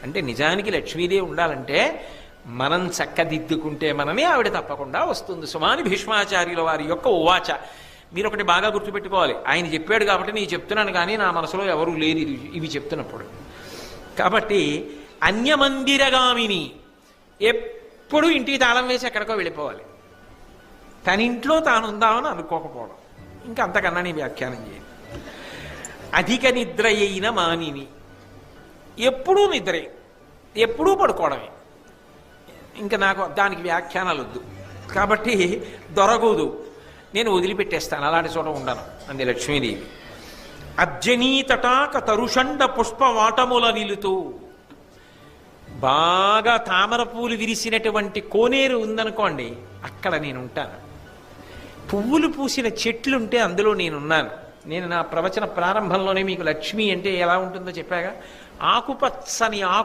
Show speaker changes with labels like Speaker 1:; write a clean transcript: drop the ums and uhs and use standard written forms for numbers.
Speaker 1: అంటే నిజానికి లక్ష్మీదేవి ఉండాలంటే మనం చక్కదిద్దుకుంటే మనమే ఆవిడ తప్పకుండా వస్తుంది. సుమాని భీష్మాచార్యుల వారి యొక్క ఉవాచ. మీరు ఒకటి బాగా గుర్తుపెట్టుకోవాలి, ఆయన చెప్పాడు కాబట్టి నేను చెప్తున్నాను, కానీ నా మనసులో ఎవరూ లేరు ఇవి చెప్తున్నప్పుడు. కాబట్టి అన్యమందిరగామిని, ఎప్పుడు ఇంటికి తాళం వేసి ఎక్కడికో వెళ్ళిపోవాలి, తన ఇంట్లో తాను ఉందామని అనుకోకపోవడం. ఇంకా అంతకన్నా నీ వ్యాఖ్యానం చేయాలి. అధిక నిద్ర అయిన మానిని, ఎప్పుడూ నిద్రే, ఎప్పుడూ పడుకోవడమే. ఇంకా నాకు దానికి వ్యాఖ్యానాలు వద్దు. కాబట్టి దొరకదు, నేను వదిలిపెట్టేస్తాను, అలాంటి చోట ఉండను అంది లక్ష్మీదేవి. అర్జనీ తటాక తరుషండ పుష్పవాటముల నిలుతూ, బాగా తామర పూలు విరిసినటువంటి కోనేరు ఉందనుకోండి, అక్కడ నేను ఉంటాను. పువ్వులు పూసిన చెట్లుంటే అందులో నేనున్నాను. నేను నా ప్రవచన ప్రారంభంలోనే మీకు లక్ష్మి అంటే ఎలా ఉంటుందో చెప్పాగా, ఆకుపచ్చని